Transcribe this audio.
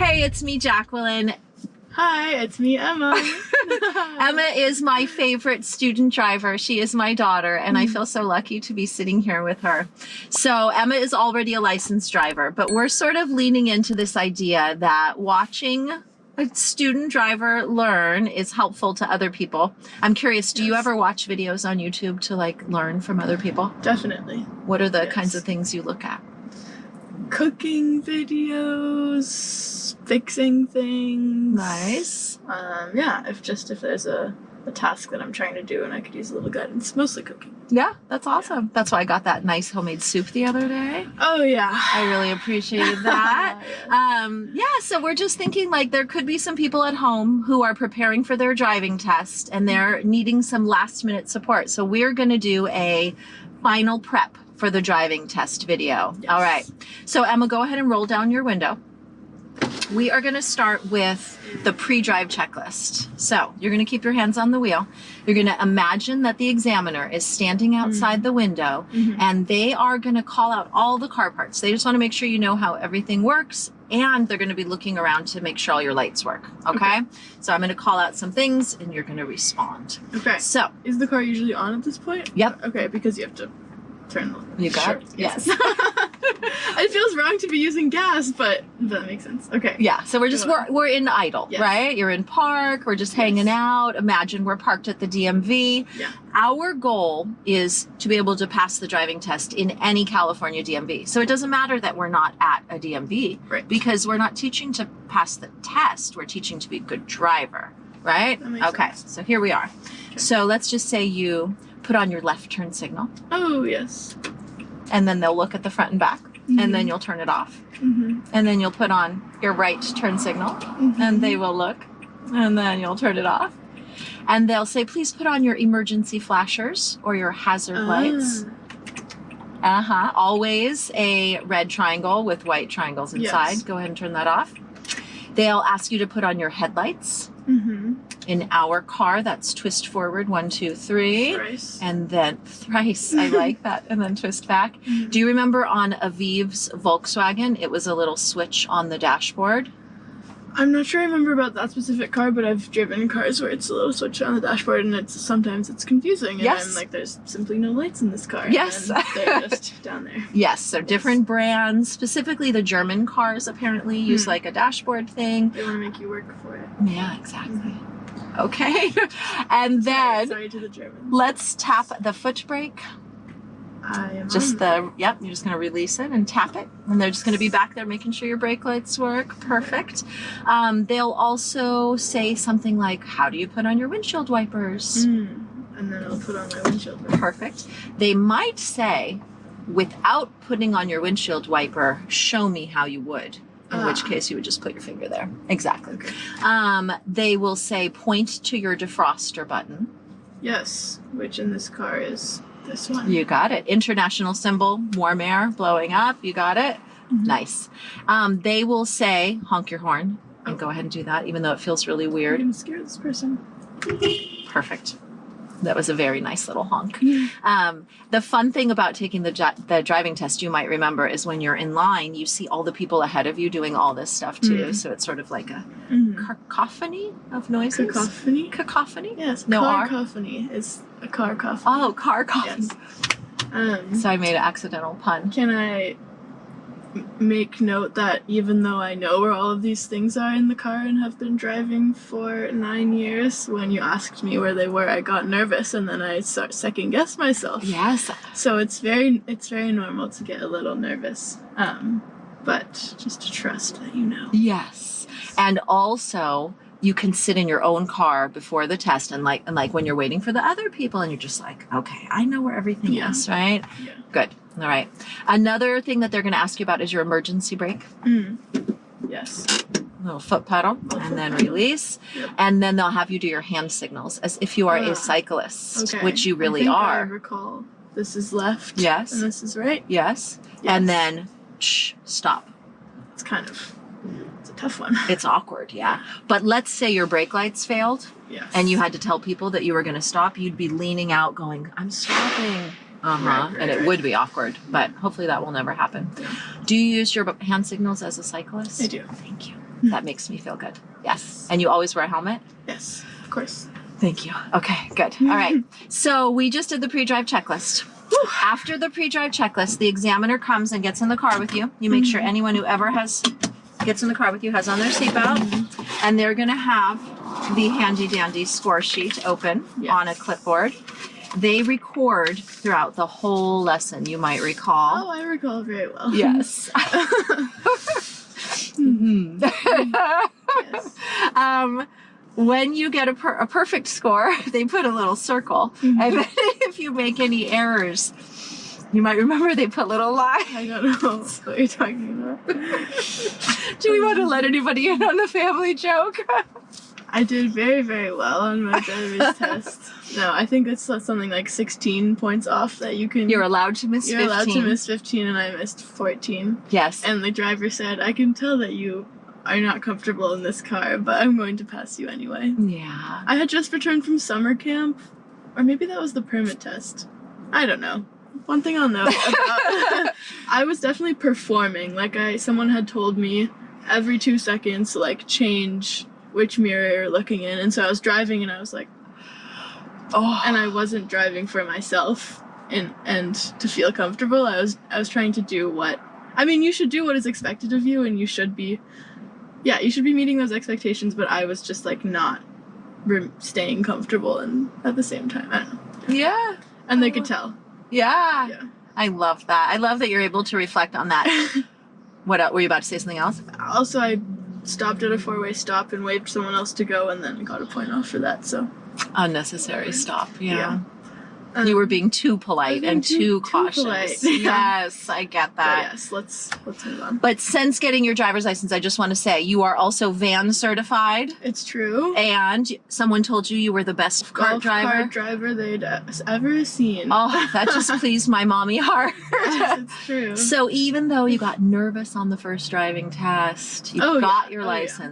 Hey, it's me, Jacqueline. Hi, it's me, Emma. Emma is my favorite student driver. She is my daughter, and I feel so lucky to be sitting here with her. So Emma is already a licensed driver, but we're sort of leaning into this idea that watching a student driver learn is helpful to other people. I'm curious, do you ever watch videos on YouTube to like learn from other people? Definitely. What are the kinds of things you look at? Cooking videos, fixing things. Nice. Yeah, if there's a task that I'm trying to do and I could use a little guidance, mostly cooking. Yeah, that's awesome. That's why I got that nice homemade soup the other day. Oh yeah. I really appreciated that. Yeah, so we're just thinking like there could be some people at home who are preparing for their driving test and they're needing some last minute support. So we're going to do a final prep for the driving test video. Yes. All right. So Emma, go ahead and roll down your window. We are going to start with the pre-drive checklist. So you're going to keep your hands on the wheel. You're going to imagine that the examiner is standing outside the window and they are going to call out all the car parts. They just want to make sure you know how everything works, and they're going to be looking around to make sure all your lights work. Okay? So I'm going to call out some things and you're going to respond. Okay. So is the car usually on at this point? Yep. Okay, because you have to turn the... You got it? Yes. It feels wrong to be using gas, but that makes sense. Okay. Yeah, so we're in idle, right? You're in park, we're just hanging out. Imagine we're parked at the DMV. Yeah. Our goal is to be able to pass the driving test in any California DMV. So it doesn't matter that we're not at a DMV, right? Because we're not teaching to pass the test, we're teaching to be a good driver, right? That makes sense. So here we are. Okay. So let's just say you put on your left turn signal. Oh, yes. And then they'll look at the front and back. And then you'll turn it off. And then you'll put on your right turn signal and they will look, and then you'll turn it off. And they'll say, please put on your emergency flashers or your hazard lights. Always a red triangle with white triangles inside. Yes. Go ahead and turn that off. They'll ask you to put on your headlights. In our car, that's twist forward, 1, 2, 3. Thrice. And then thrice. I like that. And then twist back. Do you remember on Aviv's Volkswagen, it was a little switch on the dashboard? I'm not sure I remember about that specific car, but I've driven cars where it's a little switch on the dashboard and sometimes it's confusing. And I'm like, there's simply no lights in this car. Yes. And they're just down there. Yes, so different brands, specifically the German cars apparently use like a dashboard thing. They want to make you work for it. Yeah, exactly. Okay. And then sorry to the Germans. Let's tap the foot brake. I am Just you're just going to release it and tap it. And they're just going to be back there making sure your brake lights work. Perfect. They'll also say something like, how do you put on your windshield wipers? And then I'll put on my windshield wiper. Perfect. They might say, without putting on your windshield wiper, show me how you would. In which case you would just put your finger there. Exactly. Okay. They will say, point to your defroster button. Yes, which in this car is this one. You got it. International symbol, warm air, blowing up. You got it. Nice. They will say, honk your horn. And go ahead and do that, even though it feels really weird. I'm scared this person. Perfect. That was a very nice little honk. The fun thing about taking the driving test, you might remember, is when you're in line, you see all the people ahead of you doing all this stuff too. So it's sort of like a cacophony of noises. Cacophony? Cacophony? Yes. No R? Cacophony is a car coffee. Oh, car coffee. Yes. So I made an accidental pun. Can I make note that even though I know where all of these things are in the car and have been driving for 9 years, when you asked me where they were, I got nervous and then I second guessed myself. Yes. So it's very normal to get a little nervous, but just to trust that you know. Yes. And also, you can sit in your own car before the test and like when you're waiting for the other people and you're just like, okay, I know where everything is, right? Yeah. Good. All right. Another thing that they're going to ask you about is your emergency brake. Yes. Little foot pedal and then release. Yep. And then they'll have you do your hand signals as if you are a cyclist, which you really I are. recall this is left. Yes. And this is right. Yes. And then stop. It's kind of a tough one. It's awkward, yeah. But let's say your brake lights failed and you had to tell people that you were going to stop. You'd be leaning out going, I'm stopping. And it would be awkward, but hopefully that will never happen. Yeah. Do you use your hand signals as a cyclist? I do. Thank you. That makes me feel good. Yes. And you always wear a helmet? Yes, of course. Thank you. Okay, good. All right. So we just did the pre-drive checklist. After the pre-drive checklist, the examiner comes and gets in the car with you. You make sure anyone who ever gets in the car with you has on their seatbelt, and they're going to have the handy dandy score sheet open on a clipboard. They record throughout the whole lesson, you might recall. Oh, I recall very well. Yes. Yes. When you get a perfect score, they put a little circle. And then if you make any errors, you might remember they put little lines. I don't know what you're talking about. Do we want to let anybody in on the family joke? I did very, very well on my driver's test. No, I think it's something like 16 points off that you can... You're allowed to miss 15. You're allowed to miss 15, and I missed 14. Yes. And the driver said, I can tell that you are not comfortable in this car, but I'm going to pass you anyway. Yeah. I had just returned from summer camp, or maybe that was the permit test. I don't know. One thing I'll know about, I was definitely performing. Like someone had told me every 2 seconds to like change which mirror you're looking in, and so I was driving and I was like, oh, and I wasn't driving for myself and to feel comfortable. I was trying to do what, I mean, you should do what is expected of you, and you should be meeting those expectations, but I was just like not staying comfortable and at the same time. I don't know. Yeah. And they could tell. Yeah. Yeah. I love that. I love that you're able to reflect on that. What else? Were you about to say something else? Also, I stopped at a 4-way stop and waved someone else to go, and then got a point off for that, so. Unnecessary stop. Yeah. Yeah. You were being too polite and too cautious. polite. Yeah. Yes, I get But that. yes, let's move on. But since getting your driver's license, I just want to say you are also van certified, It's true. and someone told you were the best Golf cart driver. cart driver they'd ever seen. Oh, that just pleased my mommy heart. Yes, it's true. So even though you got nervous on the first driving test, you Oh, got yeah. your Oh, yeah. license.